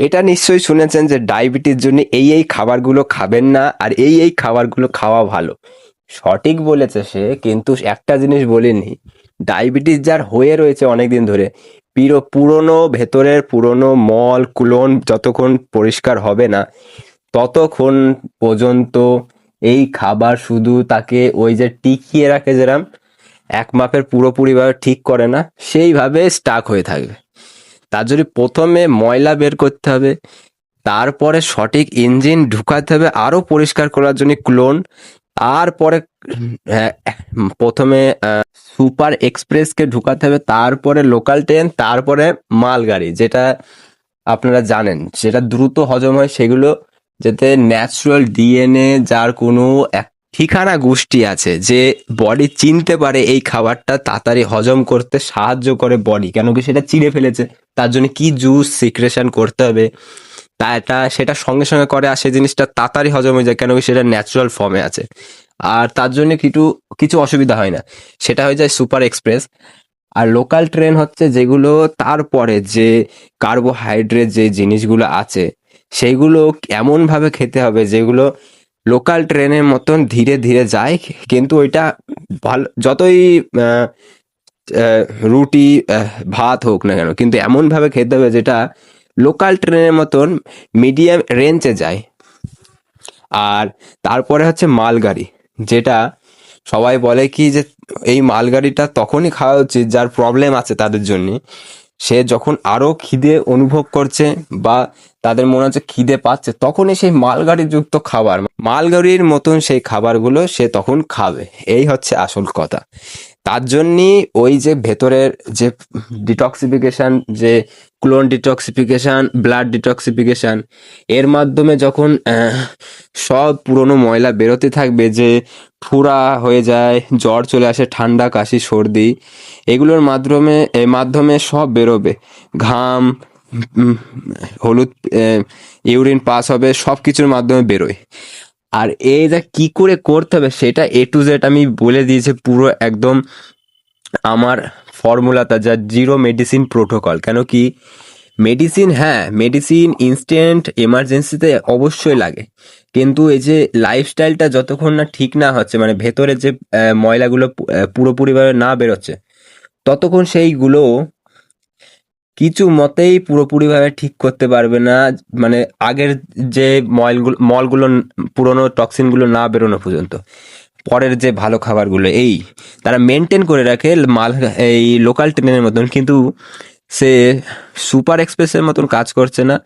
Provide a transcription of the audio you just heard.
এটা নিশ্চয়ই শুনেছেন যে ডায়াবেটিস জন্য এই খাবারগুলো খাবেন না, আর এই খাবারগুলো খাওয়া ভালো। সঠিক বলেছে সে, কিন্তু একটা জিনিস বলেনি, ডায়াবেটিস যার হয়ে রয়েছে অনেকদিন ধরে, পুরনো ভেতরের পুরনো মল কুলন যতক্ষণ পরিষ্কার হবে না ততক্ষণ পর্যন্ত এই খাবার শুধু তাকে ওই যে টিকিয়ে রাখে, যেরাম এক মাপের পুরোপুরিভাবে ঠিক করে না, সেইভাবে স্টাক হয়ে থাকবে। তার জন্য প্রথমে ময়লা বের করতে হবে, তারপরে সঠিক ইঞ্জিন ঢুকাতে হবে আরো পরিষ্কার করার জন্য ক্লোন, তারপরে হ্যাঁ, প্রথমে সুপার এক্সপ্রেসকে ঢুকাতে হবে, তারপরে লোকাল ট্রেন, তারপরে মালগাড়ি, যেটা আপনারা জানেন যেটা দ্রুত হজম হয়, সেগুলো যাতে ন্যাচারাল ডিএনএ যার কোনো এক ঠিকানা গোষ্ঠী আছে যে বডি চিনতে পারে এই খাবারটা তাড়াতাড়ি হজম করতে সাহায্য করে বডি, কেন কি সেটা চিনে ফেলেছে, তার জন্য কি জুস সিক্রেশন করতে হবে, তা এটা সেটা সঙ্গে সঙ্গে করে, আর সেই জিনিসটা তাড়াতাড়ি হজম হয়ে যায়, কেন কি সেটা ন্যাচারাল ফর্মে আছে, আর তার জন্য কিছু কিছু অসুবিধা হয় না, সেটা হয়ে যায় সুপার এক্সপ্রেস। আর লোকাল ট্রেন হচ্ছে যেগুলো তারপরে যে কার্বোহাইড্রেট যে জিনিসগুলো আছে সেইগুলো এমন ভাবে খেতে হবে যেগুলো লোকাল ট্রেনের মতন ধীরে ধীরে যায়, কিন্তু ওইটা ভালো যতই আহ, আহ, রুটি ভাত হোক না কেন, কিন্তু এমন ভাবে খেতে হবে যেটা লোকাল ট্রেনের মতন মিডিয়াম রেঞ্জে যায়। আর তারপরে হচ্ছে মালগাড়ি, যেটা সবাই বলে কি যে এই মালগাড়িটা তখনই খাওয়া উচিত যার প্রবলেম আছে তাদের জন্য, সে যখন আরো খিদে অনুভব করছে বা তাদের মনে হচ্ছে খিদে পাচ্ছে, তখনই সেই মালগাড়ি যুক্ত খাবার, মালগাড়ির মতন সেই খাবারগুলো সে তখন খাবে, এই হচ্ছে আসল কথা। তার জন্যই ওই যে ভেতরের যে ডিটক্সিফিকেশন, যে ক্লোন ডিটক্সিফিকেশন, ব্লাড ডিটক্সিফিকেশন, এর মাধ্যমে যখন সব পুরনো ময়লা বেরোতে থাকবে, যে ঠুরা হয়ে যায়, জ্বর চলে আসে, ঠান্ডা কাশি সর্দি, এগুলোর মাধ্যমে সব বেরোবে, ঘাম, উম, হলুদ, ইউরিন পাস হবে, সব কিছুর মাধ্যমে বেরোয়। আর এইটা কি করে করতে হবে সেটা A to Z আমি বলে দিয়েছি পুরো একদম আমার ফর্মুলাটা, যা জিরো মেডিসিন প্রোটোকল। কেন কি মেডিসিন, হ্যাঁ মেডিসিন ইনস্ট্যান্ট এমার্জেন্সিতে অবশ্যই লাগে, কিন্তু এই যে লাইফস্টাইলটা যতক্ষণ না ঠিক না হচ্ছে, মানে ভেতরে যে ময়লাগুলো পুরোপুরিভাবে না বেরোচ্ছে, ততক্ষণ সেইগুলো কিছু মতেই পুরোপুরিভাবে ঠিক করতে পারবে না, মানে আগের যে মলগুলো পুরনো টক্সিনগুলো না বেরোনো পর্যন্ত। পরের যে ভালো খাবারগুলো তারা মেনটেন করে রাখে মাল, এই লোকাল ট্রেনের মতন, কিন্তু সে সুপার এক্সপ্রেসের মতন কাজ করছে না।